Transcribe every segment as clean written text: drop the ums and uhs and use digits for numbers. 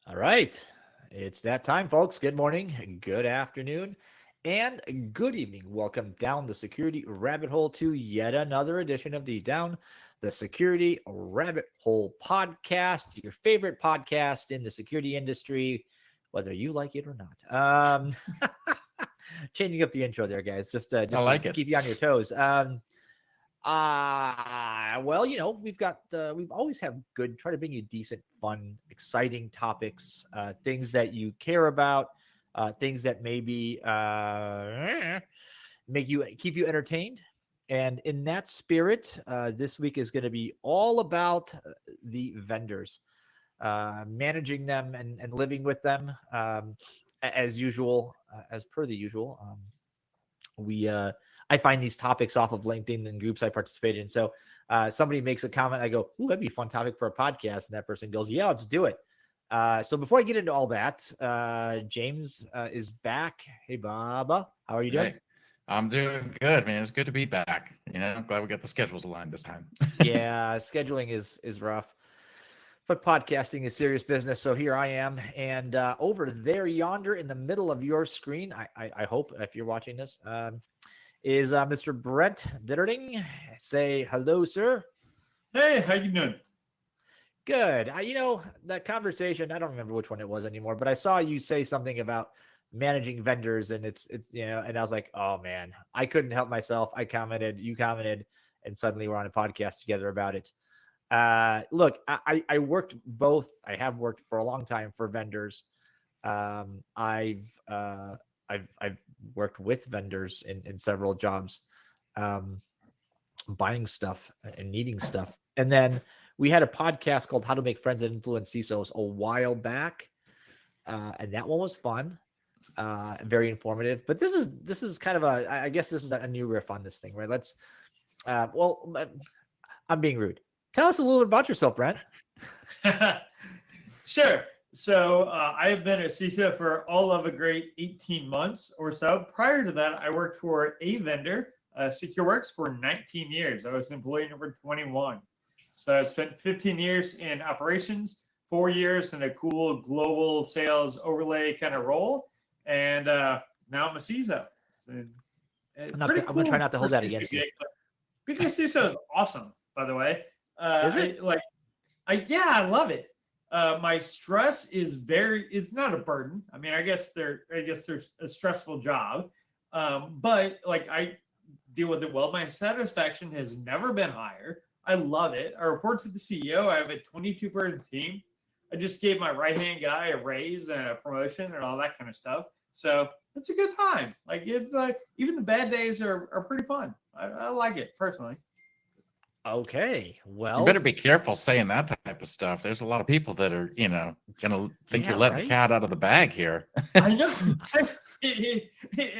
All right. It's that time, folks. Good morning, good afternoon, and good evening. Welcome down the security rabbit hole to yet another edition of the Security Rabbit Hole podcast, your favorite podcast in the security industry, whether you like it or not. Changing up the intro there, guys, just I to like it. keep you on your toes. Well, we've always have good, try to bring you decent, fun, exciting topics, things that you care about, things that maybe keep you entertained. And in that spirit, this week is going to be all about the vendors, managing them and living with them, as usual, as per the usual. We I find these topics off of LinkedIn and groups I participate in. So somebody makes a comment, I go, "Ooh, that'd be a fun topic for a podcast," and that person goes, "Yeah, let's do it." So before I get into all that, James is back. Hey, Baba, how are you doing? Hey, I'm doing good, man. It's good to be back. I'm glad we got the schedules aligned this time. Yeah, scheduling is rough, but podcasting is serious business. So here I am, and over there, yonder in the middle of your screen, I hope if you're watching this, is Mr. Brent Deterding. Say hello, sir. Hey, how you doing? Good. That conversation, I don't remember which one it was anymore, but I saw you say something about managing vendors, and and I was like, oh man, I couldn't help myself. I commented, you commented, and suddenly we're on a podcast together about it. Look, I worked both. I have worked for a long time for vendors. Um, I've uh, I've worked with vendors in several jobs, um, buying stuff and needing stuff. And then we had a podcast called How to Make Friends and Influence CISOs a while back, and that one was fun, very informative. But this is kind of I guess this is a new riff on this thing, right? I'm being rude. Tell us a little bit about yourself, Brent. Sure. So I have been a CISO for all of a great 18 months or so. Prior to that, I worked for a vendor, SecureWorks, for 19 years. I was employee number 21. So I spent 15 years in operations, 4 years in a cool global sales overlay kind of role, and now I'm a CISO. So, I'm gonna try not to hold that against you. Being a CISO is awesome, by the way. Is it? I love it. My stress is it's not a burden. I mean, I guess there's a stressful job. But like I deal with it well. My satisfaction has never been higher. I love it. I report to the CEO. I have a 22-person team. I just gave my right-hand guy a raise and a promotion and all that kind of stuff. So it's a good time. Like it's like even the bad days are pretty fun. I like it personally. Okay. You Well, better be careful saying that type of stuff. There's a lot of people that are, gonna think you're letting the cat out of the bag here. I know.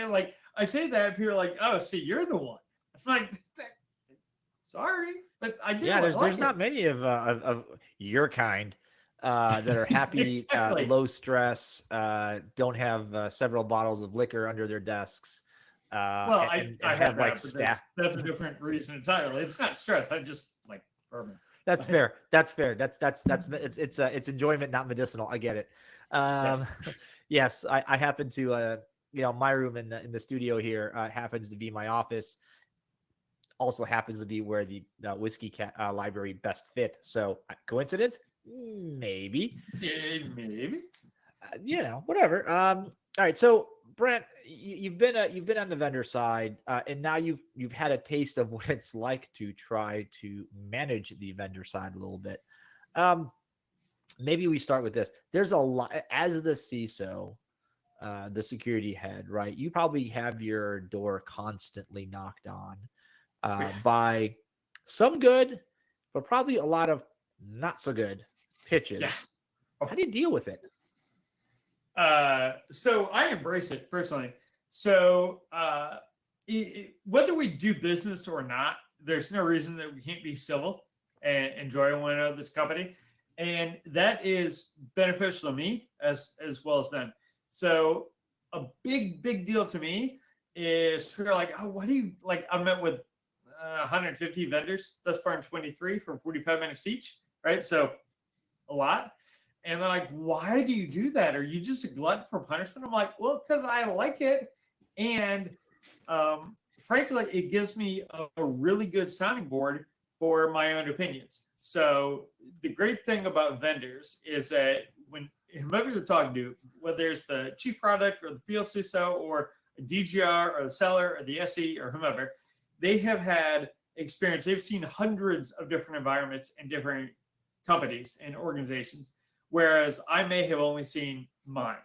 Like I say that, people are like, "Oh, see, you're the one." I'm like, "Sorry, but I do." yeah, there's like not many of your kind that are happy, Exactly. low stress, don't have several bottles of liquor under their desks, Well, I have have like that, but staff. that's a different reason entirely. It's not stress. I just like bourbon. That's fair. That's fair. That's it's enjoyment, not medicinal. I get it. Um, Yes. yes, I happen to my room in the studio here happens to be my office. Also happens to be where the library best fit. So coincidence? Maybe. Yeah, maybe. Whatever. All right. So Brent, you've been on the vendor side, and now you've had a taste of what it's like to try to manage the vendor side a little bit. Um, Maybe we start with this. There's a lot as the CISO, the security head, right? You probably have your door constantly knocked on by some good, but probably a lot of not so good pitches. Yeah. How do you deal with it? So I embrace it personally. So whether we do business or not, there's no reason that we can't be civil and enjoy one another's company, and that is beneficial to me as well as them. So a big deal to me is people are like, oh, what do you like? I met with 150 vendors thus far in 23 from 45 minutes each, right? So a lot. And they're like, why do you do that? Are you just a glutton for punishment? I'm like, well, because I like it. And frankly, it gives me a really good sounding board for my own opinions. So the great thing about vendors is that when whoever you're talking to, whether it's the chief product or the field CISO or a DGR or the seller or the SE or whomever, they have had experience. They've seen hundreds of different environments and different companies and organizations, whereas I may have only seen mine,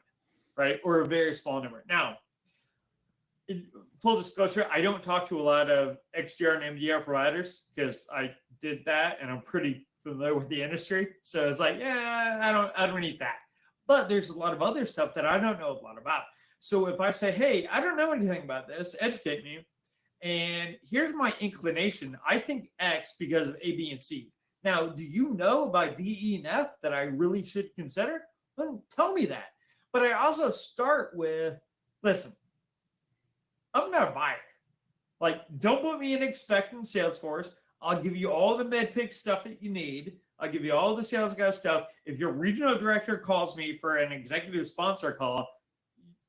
right? Or a very small number. Now, full disclosure, I don't talk to a lot of XDR and MDR providers because I did that and I'm pretty familiar with the industry. So it's like, yeah, I don't need that. But there's a lot of other stuff that I don't know a lot about. So if I say, hey, I don't know anything about this, educate me. And here's my inclination. I think X because of A, B, and C. Now, do you know about D, E, and F that I really should consider? Well, tell me that. But I also start with, listen, I'm not a buyer. Like, don't put me in expecting Salesforce. I'll give you all the MedPick stuff that you need. I'll give you all the sales guy stuff. If your regional director calls me for an executive sponsor call,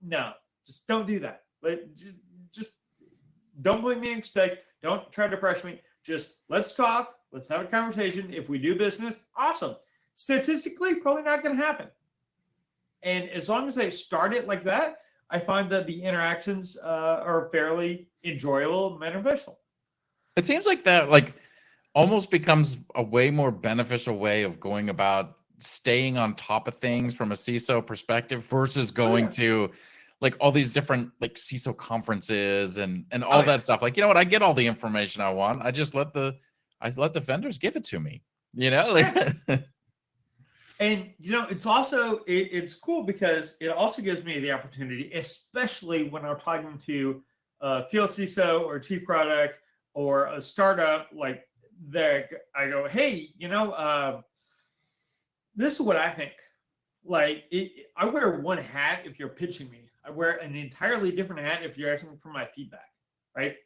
no, just don't do that. But just don't put me in expect. Don't try to pressure me. Just let's talk. Let's have a conversation. If we do business, awesome. Statistically, probably not going to happen. And as long as I start it like that, I find that the interactions are fairly enjoyable and beneficial. It seems like that, like, almost becomes a way more beneficial way of going about staying on top of things from a CISO perspective versus going to like all these different like CISO conferences and all that stuff. Like, you know what? I get all the information I want. I just let the vendors give it to me. You know, like. And you know, it's also it's cool because it also gives me the opportunity, especially when I'm talking to a field CISO or chief product or a startup like that. I go, hey, you know, this is what I think. Like, I wear one hat if you're pitching me. I wear an entirely different hat if you're asking for my feedback, right?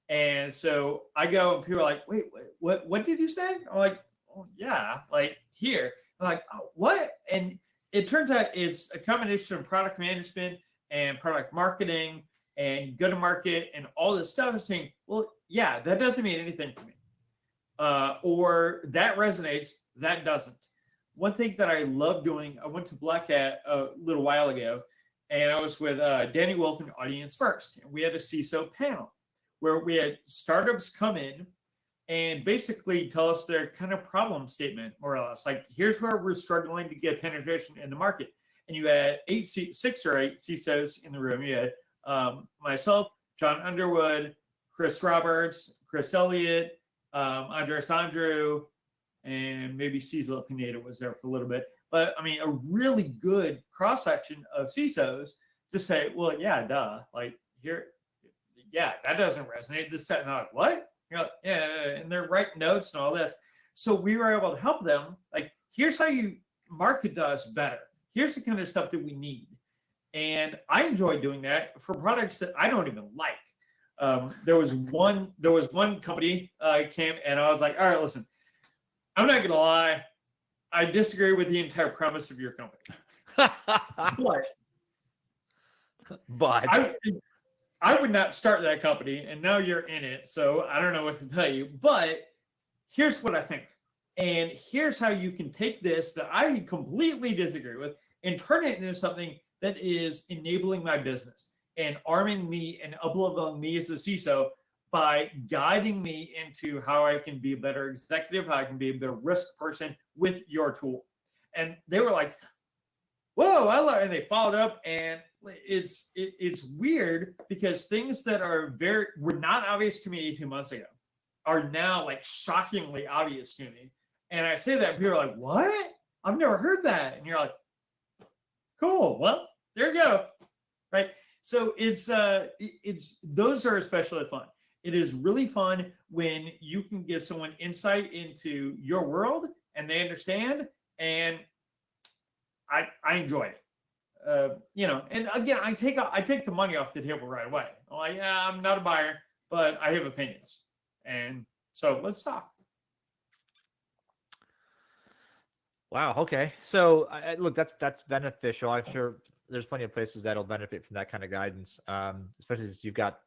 And so I go, and people are like, wait, what did you say? I'm like, oh yeah, like here. I'm like, oh, what? And it turns out it's a combination of product management and product marketing and go-to-market and all this stuff. Is saying, well, yeah, that doesn't mean anything to me. Or that resonates, that doesn't. One thing that I love doing, I went to Black Hat a little while ago, and I was with Danny Wolf and Audience First. And we had a CISO panel where we had startups come in and basically tell us their kind of problem statement, more or less. Like, here's where we're struggling to get penetration in the market. And you had 6 or 8 CISOs in the room. You had myself, John Underwood, Chris Roberts, Chris Elliott, Andres Andrew, and maybe Cecil Pineda was there for a little bit. But I mean, a really good cross-section of CISOs to say, well, yeah, duh. Like, here, yeah, that doesn't resonate. This time, like, what? You know, yeah, and they're writing notes and all this. So we were able to help them. Like, here's how you market to us better. Here's the kind of stuff that we need. And I enjoy doing that for products that I don't even like. There was one company came and I was like, all right, listen, I'm not gonna lie, I disagree with the entire premise of your company. but I would not start that company, and now you're in it, so I don't know what to tell you. But here's what I think, and here's how you can take this that I completely disagree with and turn it into something that is enabling my business and arming me and upleveling me as a CISO by guiding me into how I can be a better executive, how I can be a better risk person with your tool. And they were like, whoa, I love it. And they followed up, and it's weird because things that were not obvious to me 18 months ago are now like shockingly obvious to me. And I say that, and people are like, what? I've never heard that. And you're like, cool. Well, there you go. Right. So it's those are especially fun. It is really fun when you can give someone insight into your world and they understand, and I enjoy it. You know, and again, I take the money off the table right away. I'm like, yeah, I'm not a buyer, but I have opinions, and so let's talk. Wow. Okay. So look, that's beneficial. I'm sure there's plenty of places that'll benefit from that kind of guidance, especially since you've got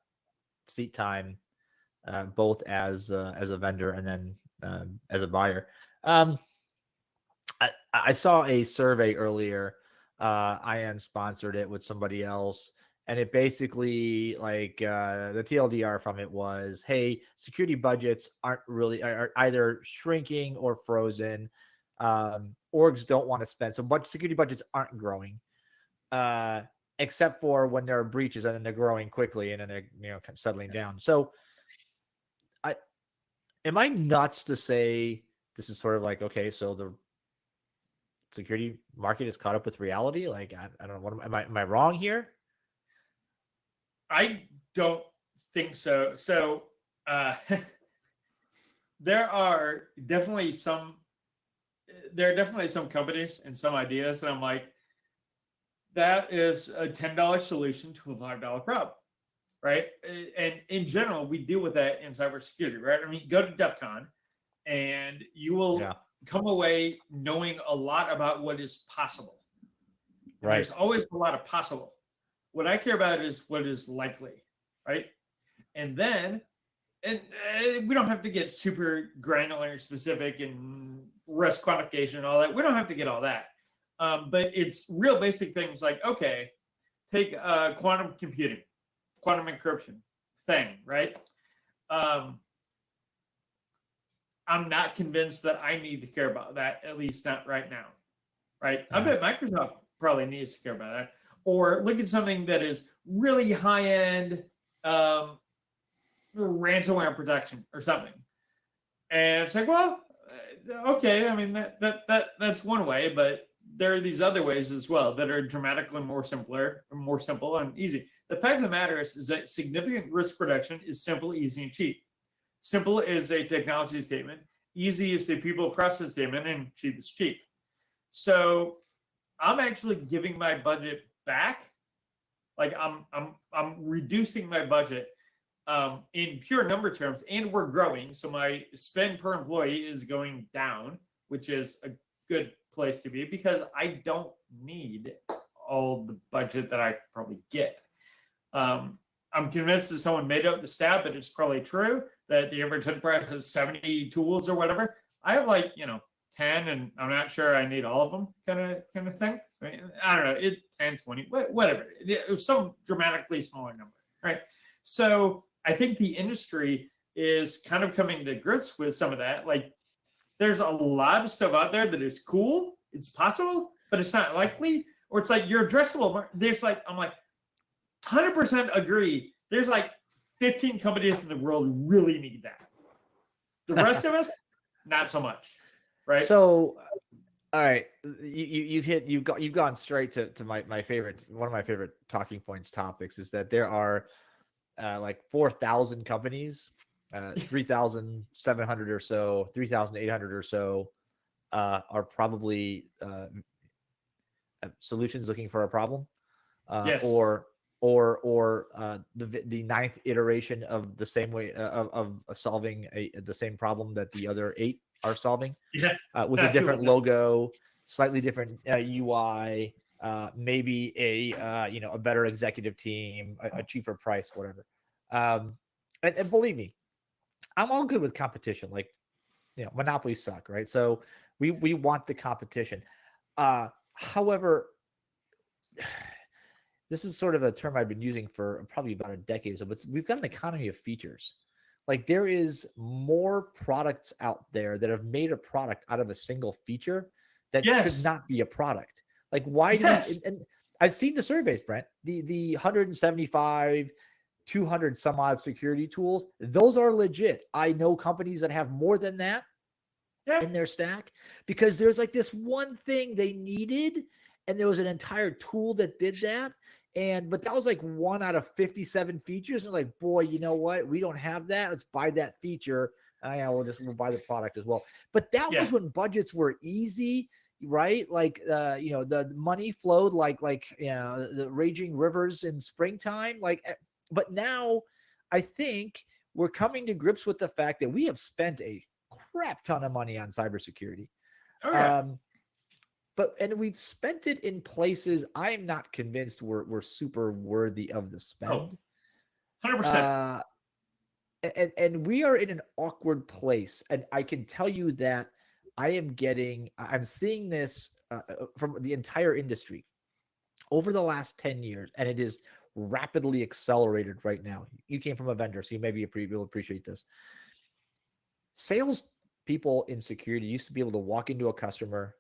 seat time, both as a vendor and then as a buyer. Um, I saw a survey earlier. IM sponsored it with somebody else, and it basically like the TLDR from it was, hey, security budgets aren't really are either shrinking or frozen. Orgs don't want to spend, so but security budgets aren't growing, uh, except for when there are breaches, and then they're growing quickly, and then they're kind of settling down. So, I am I nuts to say this is sort of like, okay, so the security market is caught up with reality? Like, I don't know. Am I wrong here? I don't think so. So uh, there are definitely some companies and some ideas that I'm like, that is a $10 solution to a $5 problem, right? And in general, we deal with that in cybersecurity, right? I mean, go to DEF CON and you will come away knowing a lot about what is possible. And Right. there's always a lot of possible. What I care about is what is likely, right? And then, and we don't have to get super granular and specific and risk quantification and all that. We don't have to get all that. But it's real basic things like, okay, take quantum computing, quantum encryption thing, right? I'm not convinced that I need to care about that, at least not right now, right? I bet Microsoft probably needs to care about that. Or look at something that is really high-end ransomware protection or something. And it's like, well, okay, I mean, that's one way, but there are these other ways as well that are dramatically more simple and easy. The fact of the matter is that significant risk reduction is simple, easy, and cheap. Simple is a technology statement. Easy is a people process statement, and cheap is cheap. So I'm actually giving my budget back. Like I'm reducing my budget in pure number terms, and we're growing. So my spend per employee is going down, which is a good place to be because I don't need all the budget that I probably get. I'm convinced that someone made up the stat, but it's probably true that the average enterprise has 70 tools or whatever. I have 10, and I'm not sure I need all of them kind of thing. I don't know, 10, 20, whatever. It was some dramatically smaller number, right? So I think the industry is kind of coming to grips with some of that. Like, there's a lot of stuff out there that is cool. It's possible, but it's not likely. Or it's like your addressable. I'm like, 100% agree. There's 15 companies in the world who really need that. The rest of us, not so much, right? So, all right, you've gone straight to my favorite. One of my favorite talking points topics is that there are 4,000 companies, 3,700 or so, 3,800 or so are probably solutions looking for a problem, Yes. or the ninth iteration of the same way of solving the same problem that the other 8 are solving, with a different logo, slightly different UI, maybe a better executive team, a cheaper price, whatever. And believe me, I'm all good with competition. Like, monopolies suck, right? So we want the competition. However, this is sort of a term I've been using for probably about a decade or so, but we've got an economy of features. Like, there is more products out there that have made a product out of a single feature that should not be a product. Like, why do and I've seen the surveys, Brent, the 175, 200 some odd security tools, those are legit. I know companies that have more than that in their stack because there's this one thing they needed, and there was an entire tool that did that. But that was 1 out of 57 features. And boy, you know what? We don't have that. Let's buy that feature. We'll buy the product as well. But that was when budgets were easy, right? The money flowed the raging rivers in springtime. But now I think we're coming to grips with the fact that we have spent a crap ton of money on cybersecurity. and we've spent it in places I'm not convinced we're super worthy of the spend. 100%. And we are in an awkward place, and I can tell you that I'm seeing this from the entire industry over the last 10 years, and it is rapidly accelerated right now. You came from a vendor, so you maybe will appreciate this. Sales people in security used to be able to walk into a customer,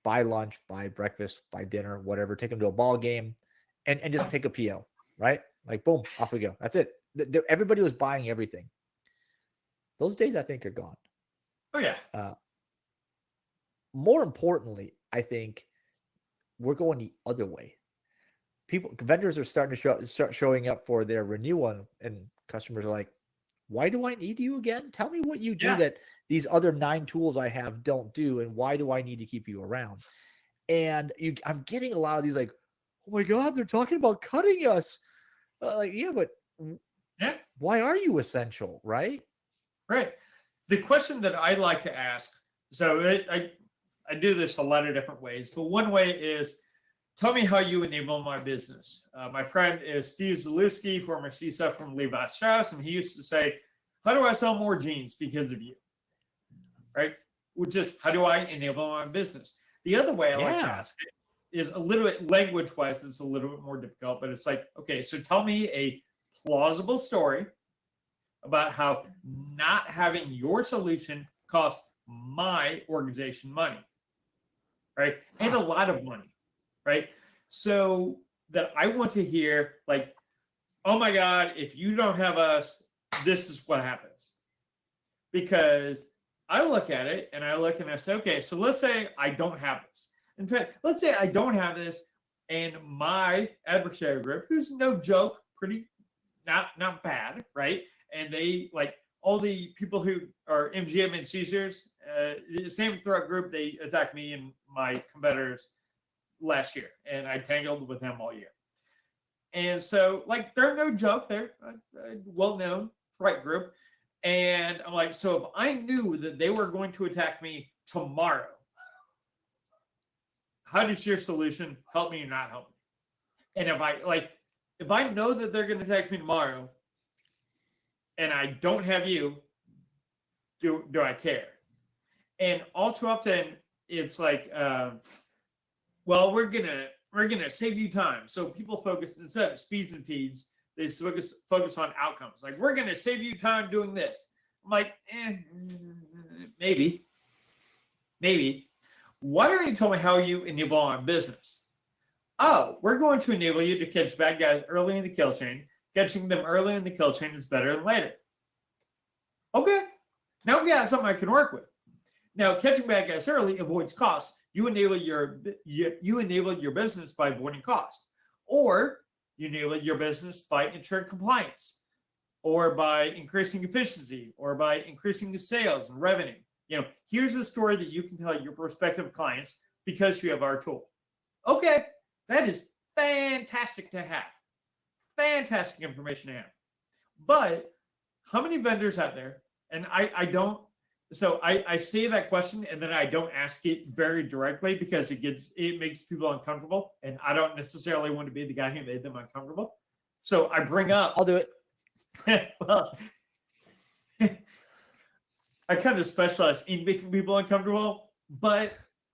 buy lunch, buy breakfast, buy dinner, whatever, take them to a ball game, and just take a PO, right? Like, boom, off we go. That's it. Everybody was buying everything. Those days, I think, are gone. Oh yeah. More importantly, I think we're going the other way. Vendors are starting to start showing up for their renewal, and customers are like, "Why do I need you again? Tell me what you do that these other 9 tools I have don't do, and why do I need to keep you around?" And I'm getting a lot of these like, "Oh my God, they're talking about cutting us." Like, yeah, but why are you essential, right? Right. The question that I like to ask, so I do this a lot of different ways, but one way is, tell me how you enable my business. My friend is Steve Zalewski, former CISO from Levi Strauss, and he used to say, how do I sell more jeans because of you? Right? Which is, how do I enable my business? The other way I like to ask it is a little bit language-wise, it's a little bit more difficult, but it's like, okay, so tell me a plausible story about how not having your solution cost my organization money, right? And a lot of money, right? So that I want to hear like, oh my God, if you don't have us, this is what happens. Because I look at it and I say, okay, so let's say I don't have this. In fact, let's say I don't have this and my adversary group, who's no joke, pretty not bad, right? And they like all the people who are MGM and Caesars, the same threat group, they attacked me and my competitors last year, and I tangled with them all year. And so, like, they're no joke. They're a well-known threat group. And I'm like, so if I knew that they were going to attack me tomorrow, how does your solution help me or not help me? And if I know that they're going to attack me tomorrow, and I don't have you, do I care? And all too often, it's like, well, we're gonna save you time. So people focus, instead of speeds and feeds, they focus on outcomes. Like, we're gonna save you time doing this. I'm like, maybe. Why don't you tell me how you enable my business? Oh, we're going to enable you to catch bad guys early in the kill chain. Catching them early in the kill chain is better than later. Okay, now we got something I can work with. Now, catching bad guys early avoids cost. You enable your business by avoiding cost, or you enable your business by ensuring compliance, or by increasing efficiency, or by increasing the sales and revenue. Here's a story that you can tell your prospective clients because you have our tool. Okay, that is fantastic to have. Fantastic information to have. But how many vendors out there? And I don't. So I say that question and then I don't ask it very directly because it makes people uncomfortable, and I don't necessarily want to be the guy who made them uncomfortable. So I bring up. I'll do it. Well, I kind of specialize in making people uncomfortable, but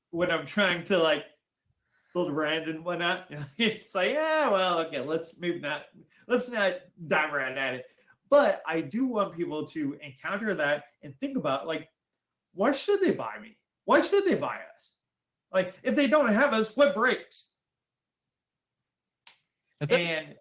when I'm trying to like build a brand and whatnot, it's like, yeah, well, okay, let's not dive around at it. But I do want people to encounter that and think about, like, why should they buy me? Why should they buy us? Like, if they don't have us, what breaks? And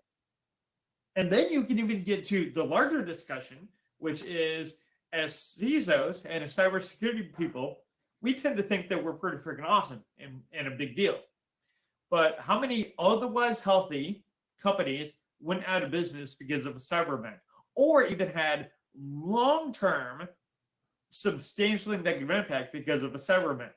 then you can even get to the larger discussion, which is, as CISOs and as cybersecurity people, we tend to think that we're pretty freaking awesome and a big deal. But how many otherwise healthy companies went out of business because of a cyber event, or even had long-term substantially negative impact because of a cyber event?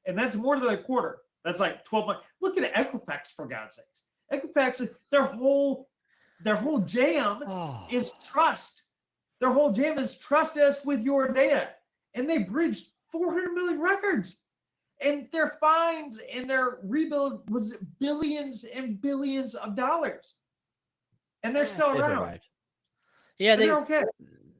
And that's more than a quarter. That's like 12 months. Look at Equifax, for God's sakes. Equifax, their whole jam is trust. Their whole jam is trust us with your data. And they breached 400 million records. And their fines and their rebuild was billions and billions of dollars. And they're still They around. survived. Yeah, And they're okay.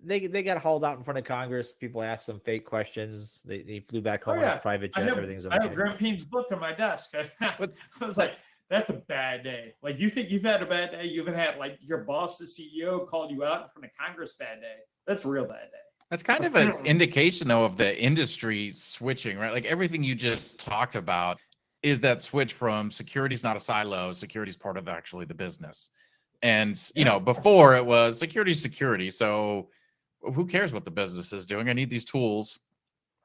they got hauled out in front of Congress. People asked them fake questions. They flew back home on his private jet. Everything's okay. I have Grant Peen's book on my desk. I was like, that's a bad day. Like, you think you've had a bad day? You haven't had, like, your boss, the CEO, called you out in front of Congress bad day. That's a real bad day. That's kind of an indication, though, of the industry switching, right? Like everything you just talked about is that switch from security is not a silo, security is part of actually the business. And, you know, before it was security. So who cares what the business is doing? I need these tools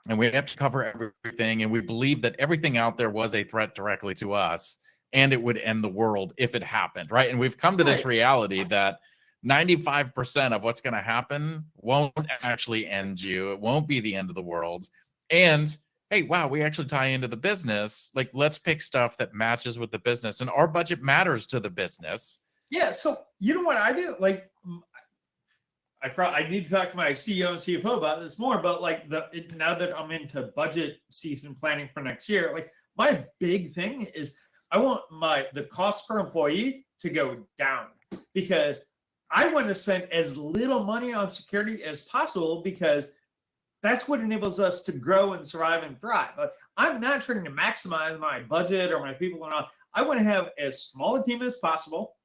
and we have to cover everything. And we believe that everything out there was a threat directly to us and it would end the world if it happened, right? And we've come to this reality that 95% of what's going to happen won't actually end you. It won't be the end of the world. And hey, wow, we actually tie into the business. Like, let's pick stuff that matches with the business. And our budget matters to the business. Yeah. So you know what I do? Like, I need to talk to my CEO and CFO about this more, but like now that I'm into budget season planning for next year, like my big thing is I want the cost per employee to go down because I want to spend as little money on security as possible because that's what enables us to grow and survive and thrive. But I'm not trying to maximize my budget or my people and all. I want to have as small a team as possible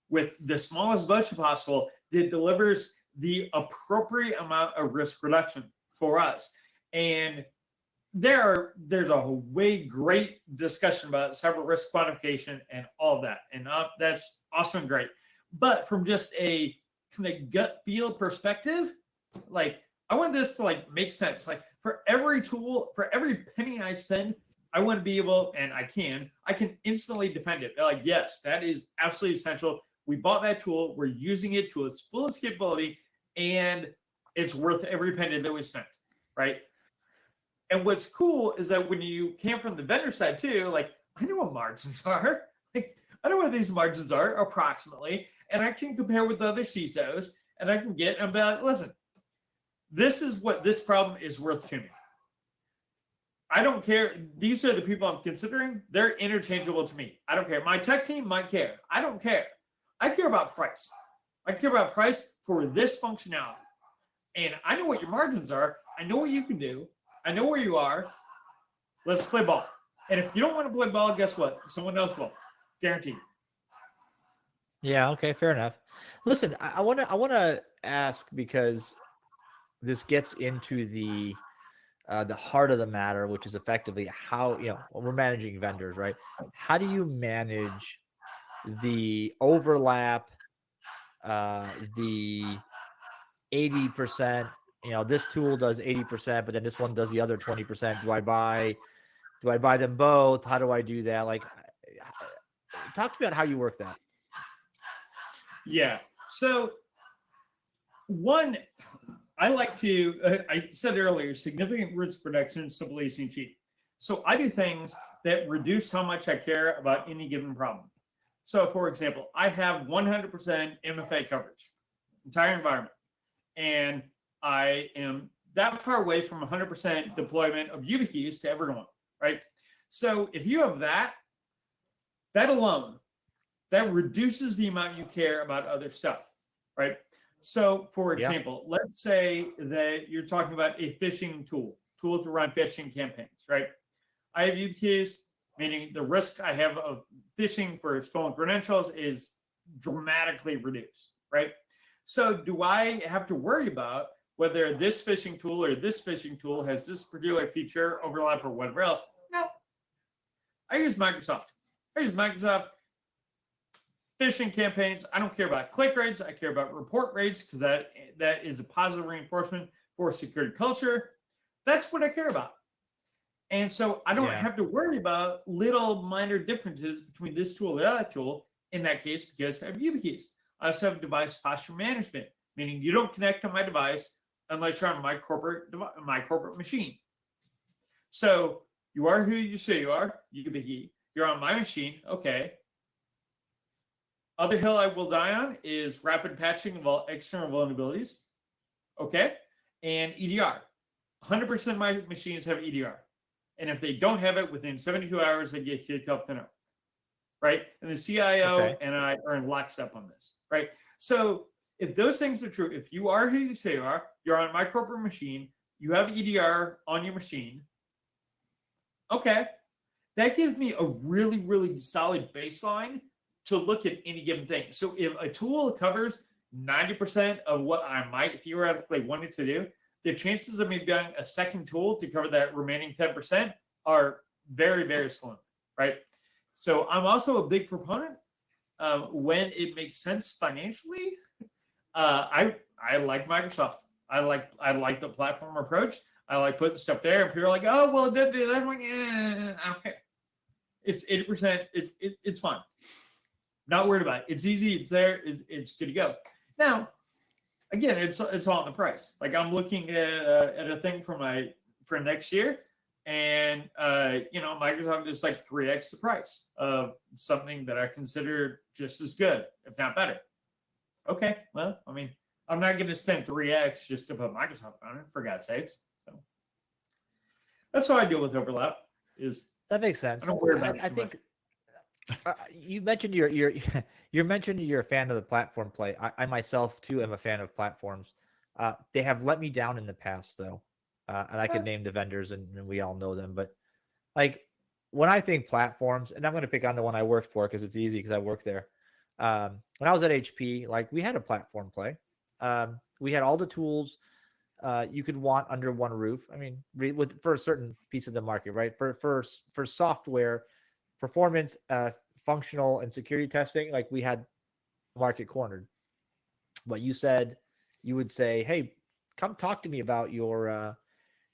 with the smallest budget possible that delivers the appropriate amount of risk reduction for us. And there's a way great discussion about cyber risk quantification and all of that. And that's awesome and great. But from just a kind of gut feel perspective, like I want this to like make sense. Like for every tool, for every penny I spend, I want to be able, and I can instantly defend it. They're like, yes, that is absolutely essential. We bought that tool. We're using it to its fullest capability, and it's worth every penny that we spent, right? And what's cool is that when you came from the vendor side too, like I know what margins are. Like I know what these margins are approximately, and I can compare with other CISOs, and I can get about, listen, this is what this problem is worth to me. I don't care. These are the people I'm considering. They're interchangeable to me. I don't care. My tech team might care. I don't care. I care about price. I care about price for this functionality. And I know what your margins are. I know what you can do. I know where you are. Let's play ball. And if you don't want to play ball, guess what? Someone else will. Guaranteed. Yeah, okay, fair enough. Listen, I want to ask because this gets into the heart of the matter, which is effectively how, when we're managing vendors, right? How do you manage the overlap, the 80%, this tool does 80%, but then this one does the other 20%. Do I buy them both? How do I do that? Like, talk to me about how you work that. Yeah. So one, I like to, I said earlier, significant risk reduction, simple, easy, and cheap. So I do things that reduce how much I care about any given problem. So for example, I have 100% MFA coverage, entire environment. And I am that far away from 100% deployment of YubiKeys to everyone, right? So if you have that alone, that reduces the amount you care about other stuff, right? So for example, let's say that you're talking about a phishing tool to run phishing campaigns, right? I have YubiKeys, meaning the risk I have of phishing for stolen credentials is dramatically reduced, right? So do I have to worry about whether this phishing tool or this phishing tool has this particular feature, overlap, or whatever else? No. I use Microsoft. Phishing campaigns. I don't care about click rates. I care about report rates because that is a positive reinforcement for security culture. That's what I care about. And so I don't have to worry about little minor differences between this tool and the other tool in that case because I have YubiKeys. I also have device posture management, meaning you don't connect to my device unless you're on my corporate machine. So you are who you say you are, YubiKey. You're on my machine, okay. Other hill I will die on is rapid patching of all external vulnerabilities, okay, and EDR. 100% of my machines have EDR. And if they don't have it within 72 hours, they get kicked off the network, right? And the CIO and I are in lockstep on this, right? So if those things are true, if you are who you say you are, you're on my corporate machine, you have EDR on your machine, okay, that gives me a really, really solid baseline to look at any given thing. So if a tool covers 90% of what I might theoretically want it to do, the chances of me buying a second tool to cover that remaining 10% are very, very slim, right? So I'm also a big proponent when it makes sense financially. I like Microsoft. I like the platform approach. I like putting stuff there, and people are like, "Oh, well, it didn't do that." I'm like, okay. It's 80%. It's fine. Not worried about it. It's easy. It's there. It's good to go. Now, again, it's all in the price. Like I'm looking at a thing for next year, and Microsoft is like 3x the price of something that I consider just as good, if not better. Okay, well, I mean, I'm not going to spend 3x just to put Microsoft on it, for God's sakes. So that's how I deal with overlap. That makes sense. I don't worry about it I too think you mentioned you mentioned you're a fan of the platform play. I myself too am a fan of platforms. They have let me down in the past though, and I could name the vendors and we all know them. But like when I think platforms, and I'm going to pick on the one I worked for because it's easy because I worked there. When I was at HP, like we had a platform play. We had all the tools you could want under one roof. I mean, for a certain piece of the market, right? For software, performance, functional, and security testing, like we had market cornered. But you said you would say, "Hey, come talk to me about your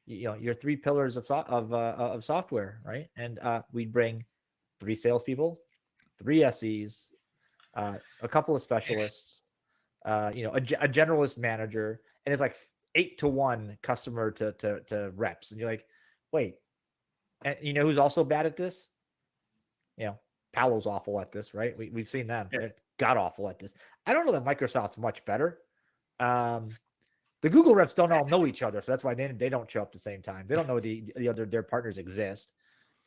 your 3 pillars of software," right? And we'd bring 3 salespeople, 3 SEs, a couple of specialists, a generalist manager, and it's like 8-to-1 customer to reps, and you're like, wait, and you know who's also bad at this? Palo's awful at this, right? We've seen them. Yeah. They're god awful at this. I don't know that Microsoft's much better. The Google reps don't all know each other, so that's why they don't show up at the same time. They don't know their partners exist.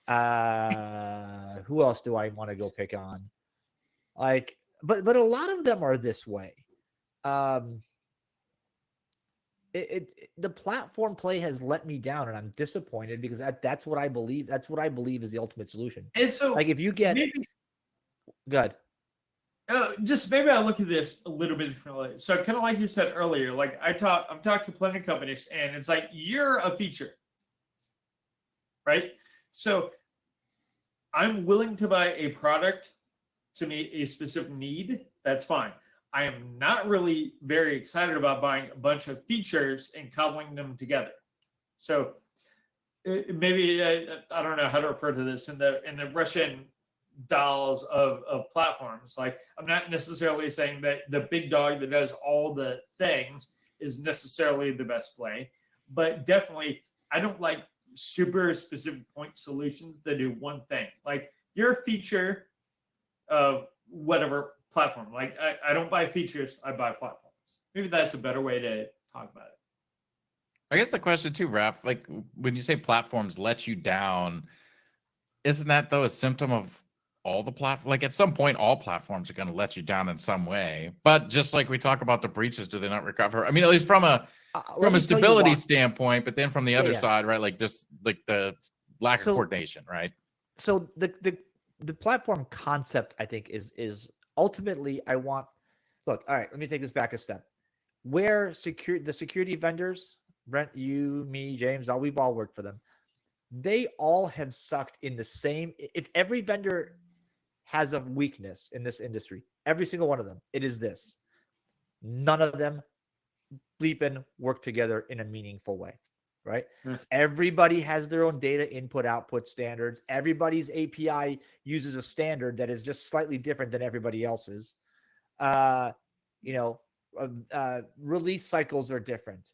Who else do I want to go pick on? Like, but a lot of them are this way. The platform play has let me down, and I'm disappointed because that's what I believe. That's what I believe is the ultimate solution. And so, like, if you get good, just maybe I look at this a little bit differently. So, kind of like you said earlier, like I've talked to plenty of companies, and it's like you're a feature, right? So, I'm willing to buy a product to meet a specific need. That's fine. I am not really very excited about buying a bunch of features and cobbling them together. So maybe I don't know how to refer to this in the Russian dolls of platforms. Like I'm not necessarily saying that the big dog that does all the things is necessarily the best play, but definitely I don't like super specific point solutions that do one thing. Like you're a feature of whatever platform. Like I don't buy features, I buy platforms. Maybe that's a better way to talk about it. I guess the question too, Raph, like when you say platforms let you down, isn't that though a symptom of all the platforms? Like at some point, all platforms are going to let you down in some way. But just like we talk about the breaches, do they not recover? I mean, at least from a stability standpoint, but then from the other side, right? Like just like the lack of coordination, right? So the platform concept, I think, is ultimately all right, let me take this back a step. Where the security vendors, Brent, you, me, James, we've all worked for them. They all have sucked in the same. If every vendor has a weakness in this industry, every single one of them, it is this. None of them bleeping work together in a meaningful way, right? Everybody has their own data input output standards. Everybody's API uses a standard that is just slightly different than everybody else's. Release cycles are different.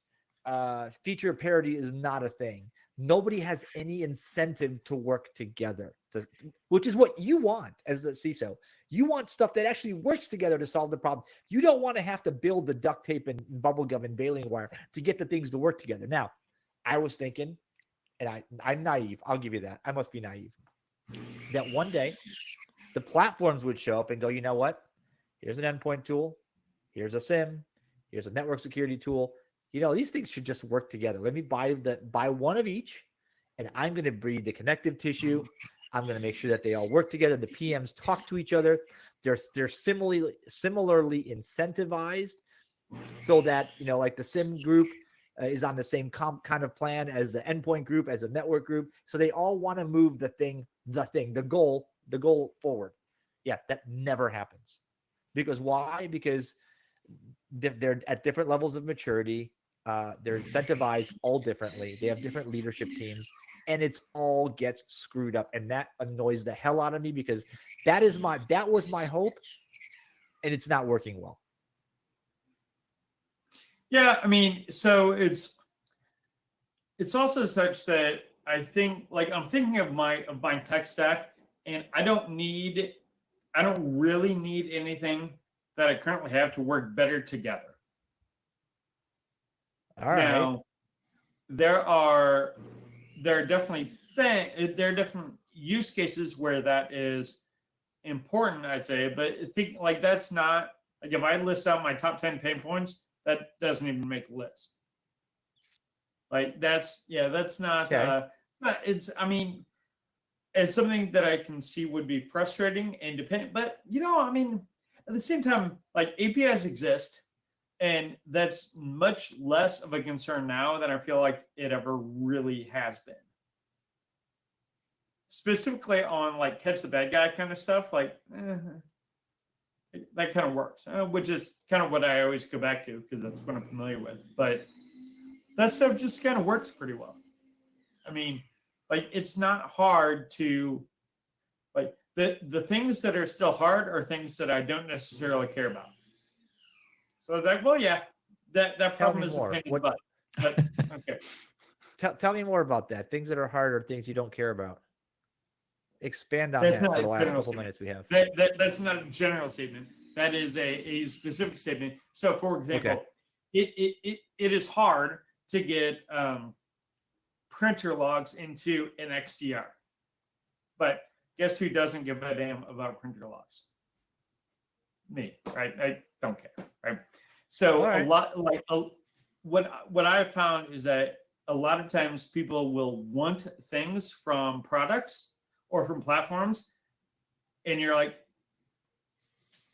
Feature parity is not a thing. Nobody has any incentive to work together, which is what you want as the CISO. You want stuff that actually works together to solve the problem. You don't want to have to build the duct tape and bubble gum and baling wire to get the things to work together. Now, I was thinking and I'm naive. I'll give you that. I must be naive. That one day the platforms would show up and go, you know what? Here's an endpoint tool. Here's a SIM. Here's a network security tool. You know, these things should just work together. Let me buy one of each, and I'm going to breed the connective tissue. I'm going to make sure that they all work together. The PMs talk to each other. They're similarly incentivized, so that, you know, like the SIM group is on the same kind of plan as the endpoint group, as a network group. So they all want to move the goal forward. Yeah, that never happens. Because why? Because they're at different levels of maturity. They're incentivized all differently. They have different leadership teams, and it's all gets screwed up. And that annoys the hell out of me, because that was my hope, and it's not working well. Yeah, I mean, so it's also such that I think, like, I'm thinking of my tech stack, and I don't really need anything that I currently have to work better together. All right. Now, there are definitely different use cases where that is important, I'd say, but I think, like, that's not, like, if I list out my top 10 pain points, that doesn't even make the list. Like, that's not, Okay. I mean, it's something that I can see would be frustrating and dependent, but, you know, I mean, at the same time, like, APIs exist, and that's much less of a concern now than I feel like it ever really has been. Specifically on, like, catch the bad guy kind of stuff, like, that kind of works, which is kind of what I always go back to, because that's what I'm familiar with. But that stuff just kind of works pretty well. I mean, like, it's not hard to, like, the things that are still hard are things that I don't necessarily care about. So it's like, well, yeah, that problem is a pain in the butt. But okay. Tell me more about that. Things that are hard are things you don't care about. Expand on That's that not for the a last general couple statement. minutes we have. That's not a general statement. That is a specific statement. So, for example, it is hard to get printer logs into an XDR. But guess who doesn't give a damn about printer logs? Me, right? I don't care, right? So right. a lot, like, what I've found is that a lot of times people will want things from products or from platforms, and you're like,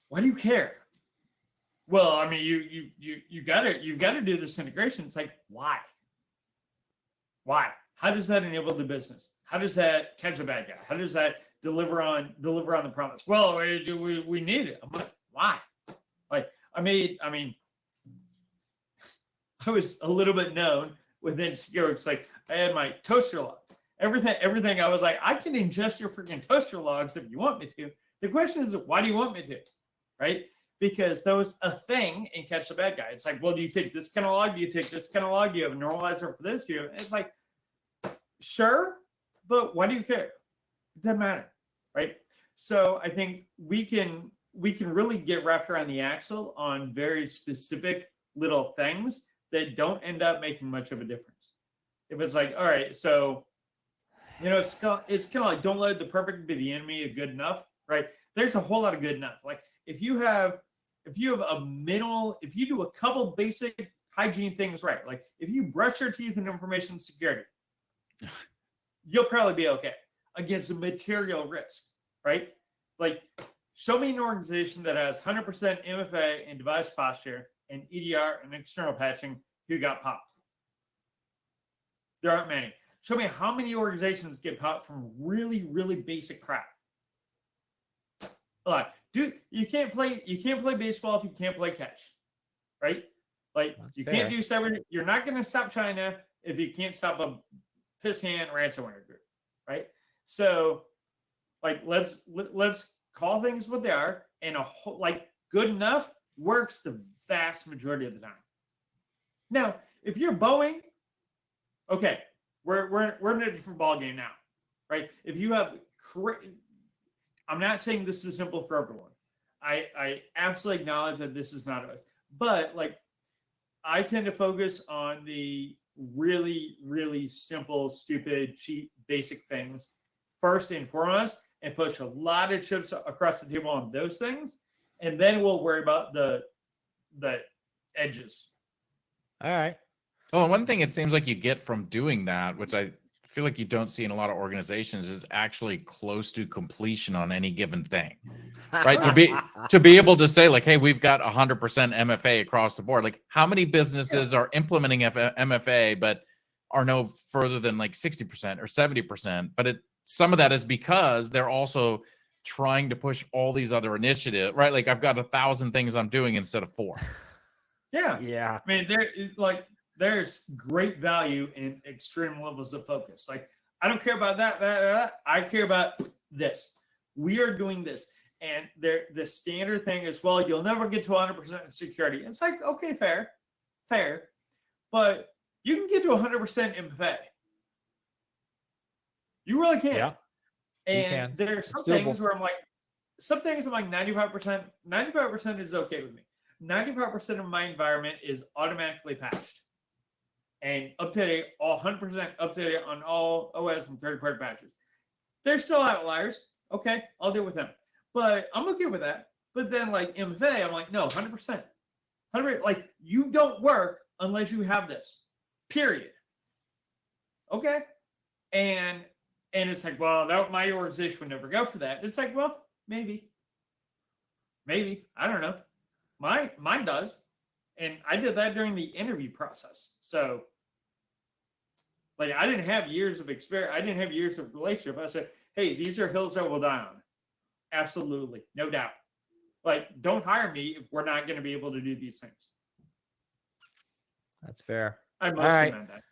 why do you care? Well, I mean, you've got to do this integration. It's like, why? How does that enable the business? How does that catch a bad guy? How does that deliver on the promise? Well, we need it. I'm like, why? Like, I mean, I was a little bit known within security. It's like, I had my toaster logs. Everything I was like, I can ingest your freaking toaster logs if you want me to. The question is, why do you want me to? Right? Because that was a thing in Catch the Bad Guy. It's like, well, do you take this kind of log? Do you take this kind of log? Do you have a normalizer for this? It's like, sure, but why do you care? It doesn't matter, right? So I think we can really get wrapped around the axle on very specific little things that don't end up making much of a difference. If it's like, all right, so, you know, it's kind of like, don't let the perfect be the enemy of good enough, right? There's a whole lot of good enough. Like, if you do a couple basic hygiene things right, like if you brush your teeth in information security, you'll probably be okay against a material risk, right? Like, show me an organization that has 100% MFA and device posture and EDR and external patching who got popped. There aren't many. Show me how many organizations get popped from really, really basic crap. Like, dude, you can't play baseball if you can't play catch, right? Like, That's you fair. can't do cyber. You're not going to stop China if you can't stop a piss hand ransomware group, right? So, like, let's call things what they are, and good enough works the vast majority of the time. Now, if you're Boeing, okay, we're in a different ballgame now, right? If you have, I'm not saying this is simple for everyone. I absolutely acknowledge that this is not us, but, like, I tend to focus on the really, really simple, stupid, cheap, basic things first and foremost, and push a lot of chips across the table on those things, and then we'll worry about the edges. All right. Well, one thing it seems like you get from doing that, which I feel like you don't see in a lot of organizations, is actually close to completion on any given thing. Right? To be able to say, like, hey, we've got 100% MFA across the board. Like, how many businesses are implementing MFA but are no further than like 60% or 70%? But some of that is because they're also trying to push all these other initiatives, right? Like, I've got 1,000 things I'm doing instead of 4. Yeah. I mean, there's great value in extreme levels of focus. Like, I don't care about that. I care about this. We are doing this. And the standard thing is, well, you'll never get to 100% security. It's like, okay, fair. But you can get to 100% MFA. You really can. Yeah. And there are some things where I'm like, 95%. 95% is okay with me. 95% of my environment is automatically patched and up to date, 100% up to date on all OS and third-party patches. There's still outliers. Okay, I'll deal with them. But I'm okay with that. But then, like, MFA, I'm like, no, 100%. 100%. Like, you don't work unless you have this. Period. Okay? And it's like, well, my organization would never go for that. It's like, well, maybe. I don't know. Mine does. And I did that during the interview process. So, like, I didn't have years of experience. I didn't have years of relationship. I said, hey, these are hills I will die on. Absolutely. No doubt. Like, don't hire me if we're not going to be able to do these things. That's fair. I mostly meant that.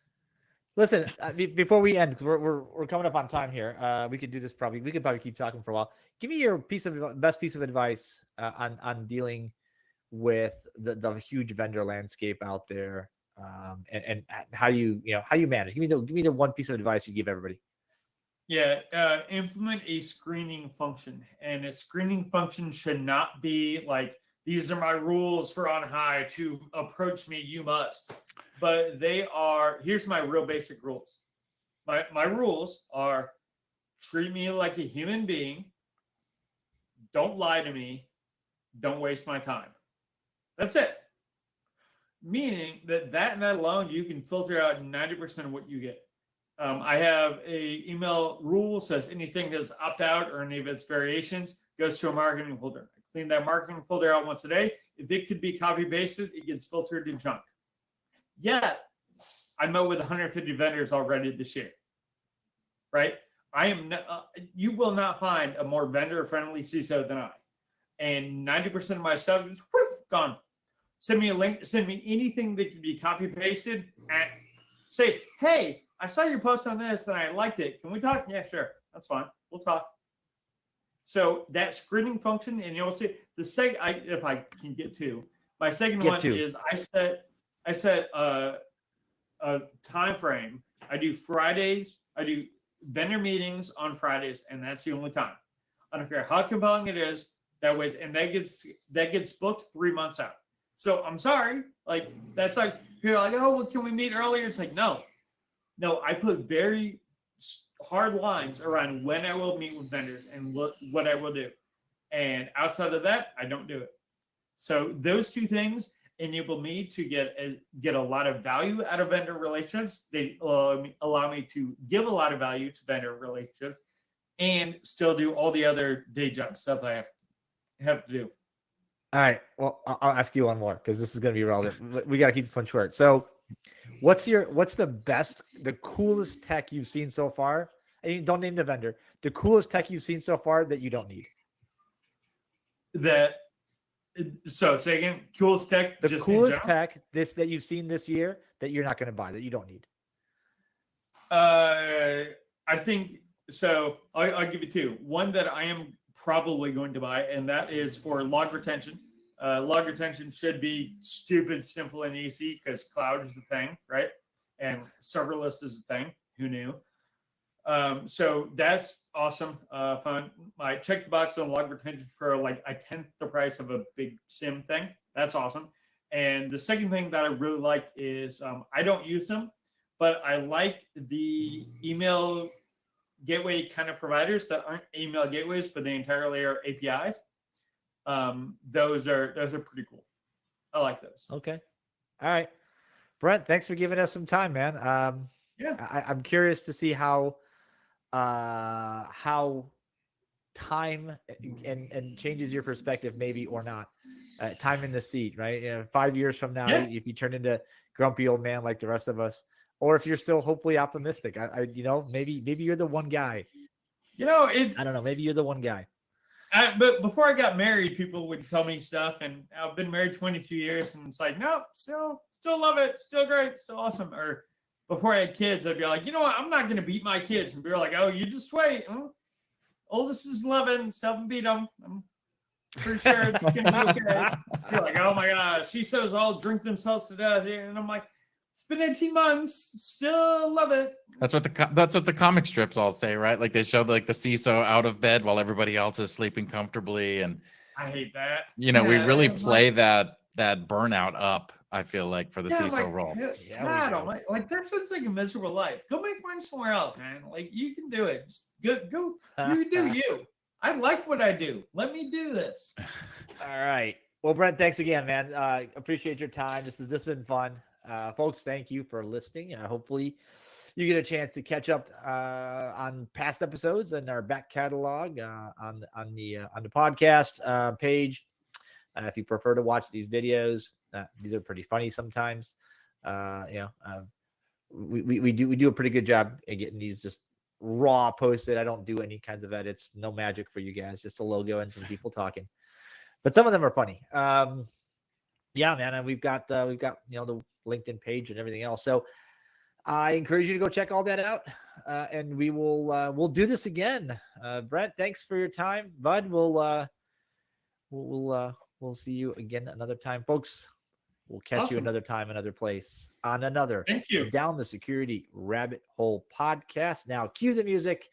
Listen, before we end, because we're coming up on time here. We could do this probably. We could probably keep talking for a while. Give me your best piece of advice on dealing with the huge vendor landscape out there, and how you manage. Give me the one piece of advice you give everybody. Yeah, implement a screening function, and a screening function should not be like, these are my rules for on high. To approach me, you must. But here's my real basic rules. My rules are: treat me like a human being, don't lie to me, don't waste my time. That's it. Meaning that alone, you can filter out 90% of what you get. I have a email rule, says anything that's opt out or any of its variations goes to a marketing folder. I clean that marketing folder out once a day. If it could be copy pasted, it gets filtered to junk. Yet, I met with 150 vendors already this year. Right? You will not find a more vendor-friendly CISO than I. And 90% of my stuff is gone. Send me a link. Send me anything that can be copy pasted. And say, hey, I saw your post on this and I liked it. Can we talk? Yeah, sure. That's fine. We'll talk. So that screening function, and you'll see if I can get to my second one is I set a time frame. I do Fridays. I do vendor meetings on Fridays, and that's the only time. I don't care how compelling it is. That way, and that gets booked 3 months out. So I'm sorry, like that's like people are like, oh, well, can we meet earlier? It's like no. I put very hard lines around when I will meet with vendors and what I will do, and outside of that, I don't do it. So those two things enable me to get a lot of value out of vendor relationships. They allow me to give a lot of value to vendor relationships, and still do all the other day job stuff I have to do. All right. Well, I'll ask you one more because this is going to be relevant. We got to keep this one short. So, what's the coolest tech you've seen so far? And you don't name the vendor. The coolest tech you've seen so far that you don't need. So say again, coolest tech. The coolest tech that you've seen this year that you're not going to buy, that you don't need. I think so. I'll give you two. One that I am probably going to buy, and that is for log retention. Log retention should be stupid, simple, and easy because cloud is the thing, right? And serverless is the thing. Who knew? So that's awesome, fun. I checked the box on log retention for like a tenth the price of a big SIM thing. That's awesome. And the second thing that I really like is I don't use them, but I like the email gateway kind of providers that aren't email gateways, but they entirely are APIs. Those are pretty cool. I like those. Okay. All right. Brent, thanks for giving us some time, man. Yeah. I'm curious to see how time and changes your perspective, maybe or not. Time in the seat, right? 5 years from now, Yeah. if you turn into grumpy old man like the rest of us, or if you're still hopefully optimistic, maybe you're the one guy. I don't know. Maybe you're the one guy. But before I got married, people would tell me stuff, and I've been married 22 years, and it's like, nope, still love it, still great, still awesome. Or before I had kids, I'd be like, you know what, I'm not going to beat my kids. And be like, oh, you just wait. Oldest is 11, still haven't beat them. I'm pretty sure it's going to be okay. You're like, oh my gosh, CISOs all drink themselves to death here. And I'm like, it's been 18 months, still love it. That's what the comic strips all say, right? Like they show like the CISO out of bed while everybody else is sleeping comfortably, and I hate that. we really play that burnout up. I feel like for the CISO role. God, like that sounds like a miserable life. Go make money somewhere else, man. Like you can do it. Just go. You do you. I like what I do. Let me do this. All right. Well, Brent, thanks again, man. Appreciate your time. This has been fun. Folks, thank you for listening. Hopefully you get a chance to catch up on past episodes and our back catalog on the podcast page. If you prefer to watch these videos, these are pretty funny sometimes. We do a pretty good job at getting these just raw posted. I don't do any kinds of edits, no magic for you guys, just a logo and some people talking. But some of them are funny. Yeah, man, and we've got the LinkedIn page and everything else. So I encourage you to go check all that out, and we'll do this again. Brent, thanks for your time, bud. We'll see you again another time, folks. We'll catch you another time, another place on another Thank you. Down the Security Rabbit Hole podcast. Now, cue the music.